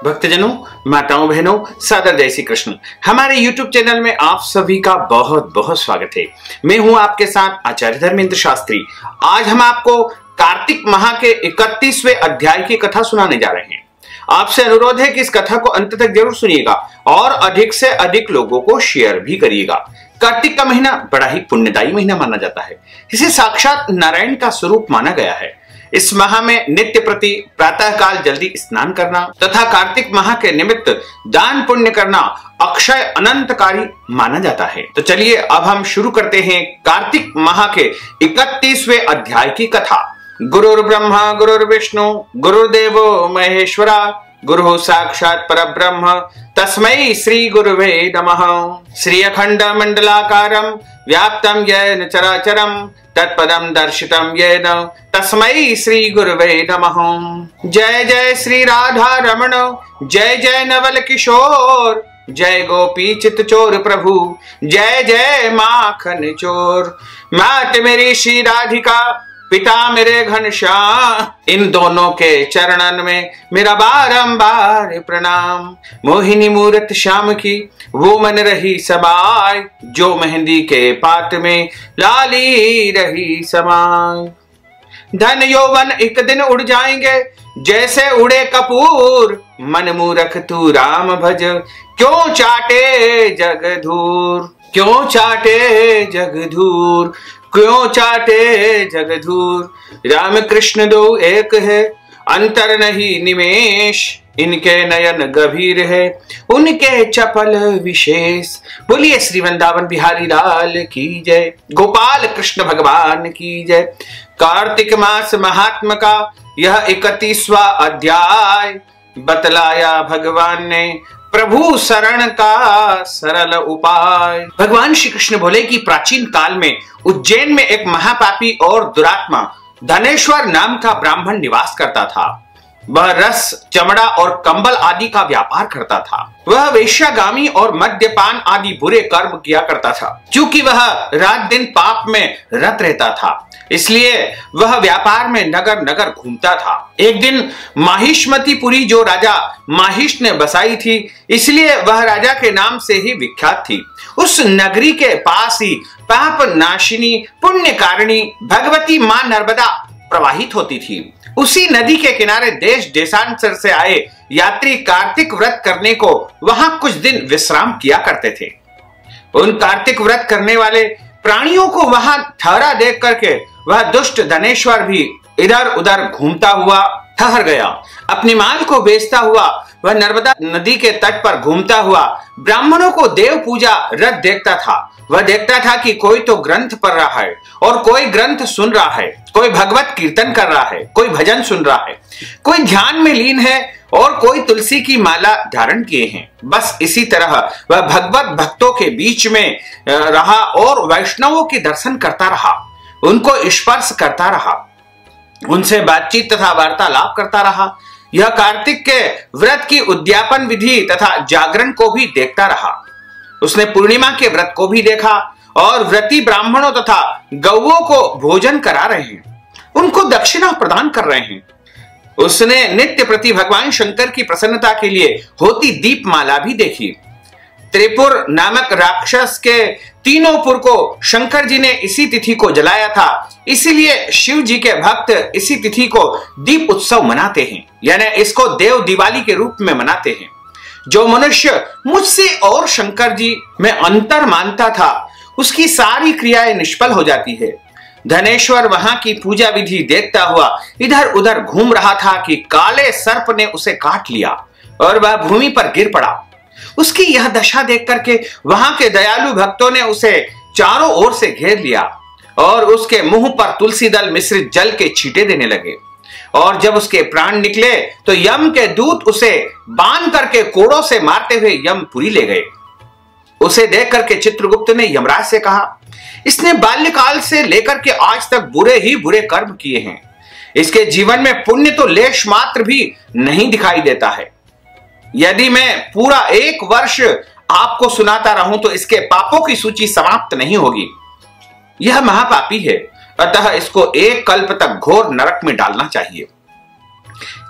भक्तजनों, माताओं, बहनों, सादर जय श्री कृष्ण। हमारे YouTube चैनल में आप सभी का बहुत बहुत स्वागत है। मैं हूं आपके साथ आचार्य धर्मेंद्र शास्त्री। आज हम आपको कार्तिक माह के 31वें अध्याय की कथा सुनाने जा रहे हैं। आपसे अनुरोध है कि इस कथा को अंत तक जरूर सुनिएगा और अधिक से अधिक लोगों को शेयर भी करिएगा। कार्तिक का महीना बड़ा ही पुण्यदायी महीना माना जाता है। इसे साक्षात नारायण का स्वरूप माना गया है। इस माह में नित्य प्रति प्रातः काल जल्दी स्नान करना तथा कार्तिक माह के निमित्त दान पुण्य करना अक्षय अनंतकारी माना जाता है। तो चलिए अब हम शुरू करते हैं कार्तिक माह के 31वें अध्याय की कथा। गुरुर्ब्रह्मा गुरुर्विष्णु गुरुर्देवो महेश्वरा गुरु साक्षात् परब्रह्म तस्मै श्री गुरुवे नमः। श्री अखंड मंडलाकारं व्याप्तं येन चराचरं तत्पदं दर्शितं येन तस्मै श्री गुरुवे नमः। जय जय श्री राधा रमण जय जय नवल किशोर जय गोपी चित चोर प्रभु जय जय माखन चोर। मात मेरी श्री राधिका पिता मेरे घनश्याम, इन दोनों के चरणन में मेरा बारंबार प्रणाम। मोहिनी मूरत श्याम की वो मन रही समाय, जो मेहंदी के पात में लाली रही समाय। धन यौवन एक दिन उड़ जाएंगे जैसे उड़े कपूर, मन मूरख तू राम भज क्यों चाटे जग धूर। क्यों चाटे जग धूर, क्यों चाटे जगधूर। राम कृष्ण दो एक है अंतर नहीं निमेश, इनके नयन गभीर है उनके चपल विशेष। बोलिए श्री वृंदावन बिहारी लाल की जय, गोपाल कृष्ण भगवान की जय। कार्तिक मास महात्म का यह 31वां अध्याय बतलाया भगवान ने प्रभु शरण का सरल उपाय। भगवान श्री कृष्ण बोले कि प्राचीन काल में उज्जैन में एक महापापी और दुरात्मा धनेश्वर नाम का ब्राह्मण निवास करता था। वह रस, चमड़ा और कंबल आदि का व्यापार करता था। वह वेश्यागामी और मद्यपान आदि बुरे कर्म किया करता था। क्योंकि वह रात दिन पाप में रत रहता था, इसलिए वह व्यापार में नगर नगर घूमता था। एक दिन माहिष्मतीपुरी जो राजा माहिष ने बसाई थी, इसलिए वह राजा के नाम से ही विख्यात थी। उस नगरी के पास ही पाप नाशिनी पुण्य कारिणी भगवती मां नर्मदा प्रवाहित होती थी। उसी नदी के किनारे देश देशांतर से आए यात्री कार्तिक व्रत करने को वहां कुछ दिन विश्राम किया करते थे। उन कार्तिक व्रत करने वाले प्राणियों को वहां ठहरा देख करके वह दुष्ट धनेश्वर भी इधर उधर घूमता हुआ ठहर गया। अपनी माल को बेचता हुआ वह नर्मदा नदी के तट पर घूमता हुआ ब्राह्मणों को देव पूजा रत देखता था। वह देखता था कि कोई तो ग्रंथ पढ़ रहा है और कोई ग्रंथ सुन रहा है, कोई भगवत कीर्तन कर रहा है, कोई भजन सुन रहा है, कोई ध्यान में लीन है और कोई तुलसी की माला धारण किए हैं। बस इसी तरह वह भगवत भक्तों के बीच में रहा और वैष्णवों के दर्शन करता रहा, उनको स्पर्श करता रहा, उनसे बातचीत तथा वार्तालाप करता रहा। यह कार्तिक के व्रत की उद्यापन विधि तथा जागरण को भी देखता रहा। उसने पूर्णिमा के व्रत को भी देखा और व्रती ब्राह्मणों तथा गौओं को भोजन करा रहे हैं, उनको दक्षिणा प्रदान कर रहे हैं। उसने नित्य प्रति भगवान शंकर की प्रसन्नता के लिए होती दीपमाला भी देखी। त्रिपुर नामक राक्षस के तीनों पुर को शंकर जी ने इसी तिथि को जलाया था, इसीलिए शिव जी के भक्त इसी तिथि को दीप उत्सव मनाते हैं, यानी इसको देव दिवाली के रूप में मनाते हैं। जो मनुष्य मुझसे और शंकर जी में अंतर मानता था, उसकी सारी क्रियाएं निष्फल हो जाती है। धनेश्वर वहां की पूजा विधि देखता हुआ इधर उधर घूम रहा था कि काले सर्प ने उसे काट लिया और वह भूमि पर गिर पड़ा। उसकी यह दशा देख करके वहां के दयालु भक्तों ने उसे चारों ओर से घेर लिया और उसके मुंह पर तुलसी दल मिश्रित जल के छींटे देने लगे। और जब उसके प्राण निकले तो यम के दूत उसे बांध करके कोड़ों से मारते हुए यमपुरी ले गए। उसे देख करके चित्रगुप्त ने यमराज से कहा, इसने बाल्यकाल से लेकर के आज तक बुरे ही बुरे कर्म किए हैं। इसके जीवन में पुण्य तो लेश मात्र भी नहीं दिखाई देता है। यदि मैं पूरा 1 वर्ष आपको सुनाता रहूं तो इसके पापों की सूची समाप्त नहीं होगी। यह महापापी है, अतः इसको 1 कल्प तक घोर नरक में डालना चाहिए।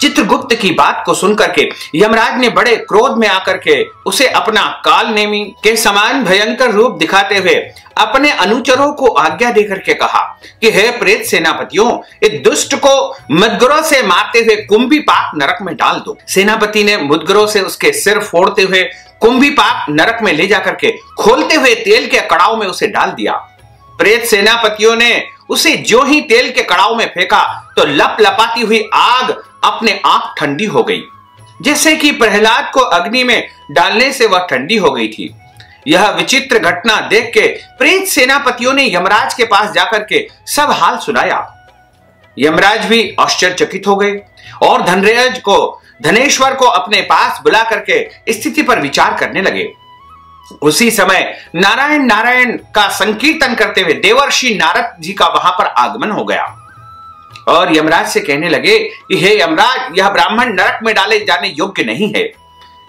चित्रगुप्त की बात को सुनकर के यमराज ने बड़े क्रोध में आकर के उसे अपना कालनेमी के समान भयंकर रूप दिखाते हुए अपने अनुचरों को आज्ञा देकर के कहा कि हे प्रेत सेनापतियों, इस दुष्ट को मुद्गरों से मारते हुए कुंभीपाक नरक में डाल दो। सेनापति ने मुद्गरों से उसके सिर फोड़ते हुए कुंभीपाक नरक में ले जाकर के खोलते हुए तेल के कड़ाव में उसे डाल दिया। प्रेत सेनापतियों ने उसे जो ही तेल के कड़ाव में फेंका तो लप लपाती हुई आग अपने आप ठंडी हो गई, जैसे कि प्रहलाद को अग्नि में डालने से वह ठंडी हो गई थी। यह विचित्र घटना देख के प्रेत सेनापतियों ने यमराज के पास जाकर के सब हाल सुनाया। यमराज भी आश्चर्यचकित हो गए और धनेश्वर को अपने पास बुला करके स्थिति पर विचार करने लगे। उसी समय नारायण नारायण का संकीर्तन करते हुए देवर्षि नारद जी का वहां पर आगमन हो गया और यमराज से कहने लगे कि हे यमराज, यह ब्राह्मण नरक में डाले जाने योग्य नहीं है,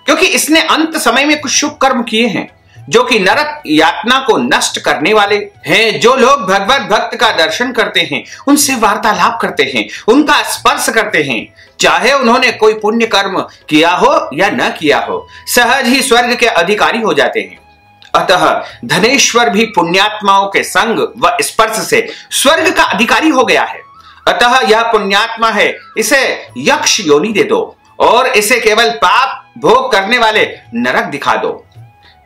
क्योंकि इसने अंत समय में कुछ शुभ कर्म किए हैं जो कि नरक यातना को नष्ट करने वाले हैं। जो लोग भगवत भक्त का दर्शन करते हैं, उनसे वार्तालाप करते हैं, उनका स्पर्श करते हैं, चाहे उन्होंने कोई पुण्य कर्म किया हो या न किया हो, सहज ही स्वर्ग के अधिकारी हो जाते हैं। अतः धनेश्वर भी पुण्यात्माओं के संग व स्पर्श से स्वर्ग का अधिकारी हो गया है। अतः यह पुण्यात्मा है, इसे यक्ष योनि दे दो और इसे केवल पाप भोग करने वाले नरक दिखा दो।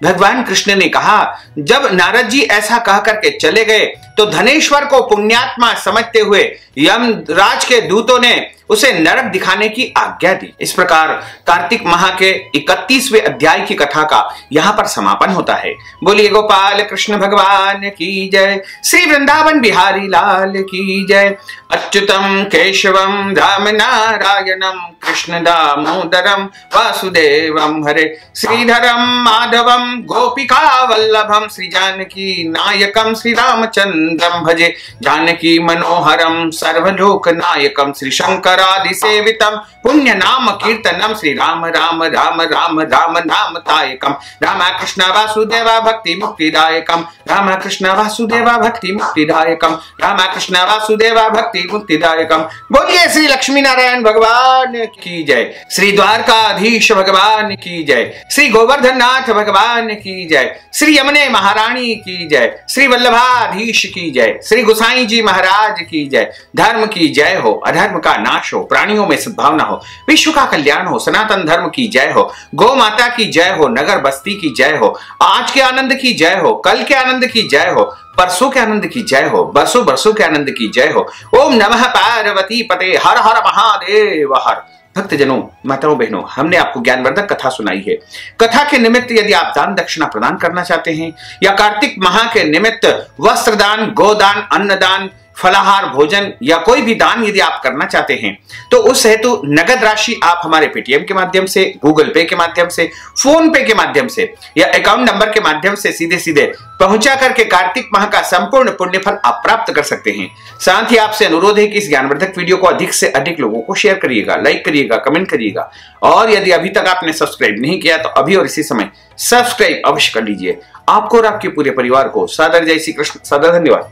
भगवान कृष्ण ने कहा, जब नारद जी ऐसा कह करके चले गए तो धनेश्वर को पुण्यात्मा समझते हुए यमराज के दूतों ने उसे नरक दिखाने की आज्ञा दी। इस प्रकार कार्तिक माह के 31वें अध्याय की कथा का यहाँ पर समापन होता है। बोलिए गोपाल कृष्ण भगवान की जय, श्री वृंदावन बिहारी लाल की जय। अच्युतम केशवम राम नारायणम कृष्ण दामोदरम वासुदेवम हरे, श्रीधरम माधवम गोपिका वल्लभम, श्री जानकी नायकम श्री रामचंद्रम भजे, जानकी मनोहरम सर्वलोक नायकम, श्री शंकरादि सेवितम पुण्य नाम कीर्तनम, श्री राम राम राम राम राम नाम तायकम, राम कृष्ण वासुदेवा भक्ति मुक्तिदायकम, राम कृष्ण वासुदेवा भक्ति मुक्तिदायकम, राम कृष्ण वासुदेवा भक्ति मुक्तिदायकम। बोलिए श्री लक्ष्मी नारायण भगवान की जय, श्री द्वारकाधीश भगवान की जय, श्री गोवर्धन नाथ भगवान की जय, श्री यमुने महारानी की जय, श्री वल्लभाधीश की जय, श्री गोसाई जी महाराज की जय। धर्म की जय हो, अधर्म का नाश हो, प्राणियों में सद्भावना हो, विश्व का कल्याण हो, सनातन धर्म की जय हो, गौ माता की जय हो, नगर बस्ती की जय हो, आज के आनंद की जय हो, कल के आनंद की जय हो, परसों के आनंद की जय हो, बरसों बरसों के आनंद की जय हो। ओम नमः पार्वती पते, हर हर महादेव हर। भक्तजनों, माताओं बहनों, हमने आपको ज्ञानवर्धक कथा सुनाई है। कथा के निमित्त यदि आप दान दक्षिणा प्रदान करना चाहते हैं या कार्तिक माह के निमित्त वस्त्र दान, गोदान, अन्नदान, फलाहार भोजन या कोई भी दान यदि आप करना चाहते हैं तो उस हेतु नगद राशि आप हमारे पेटीएम के माध्यम से, गूगल पे के माध्यम से, फोन पे के माध्यम से या अकाउंट नंबर के माध्यम से सीधे सीधे पहुंचा करके कार्तिक माह का संपूर्ण पुण्य फल आप प्राप्त कर सकते हैं। साथ ही आपसे अनुरोध है कि इस ज्ञानवर्धक वीडियो को अधिक से अधिक लोगों को शेयर करिएगा, लाइक करिएगा, कमेंट करिएगा और यदि अभी तक आपने सब्सक्राइब नहीं किया तो अभी और इसी समय सब्सक्राइब अवश्य कर लीजिए। आपको और आपके पूरे परिवार को सादर जय श्री कृष्ण, सादर धन्यवाद।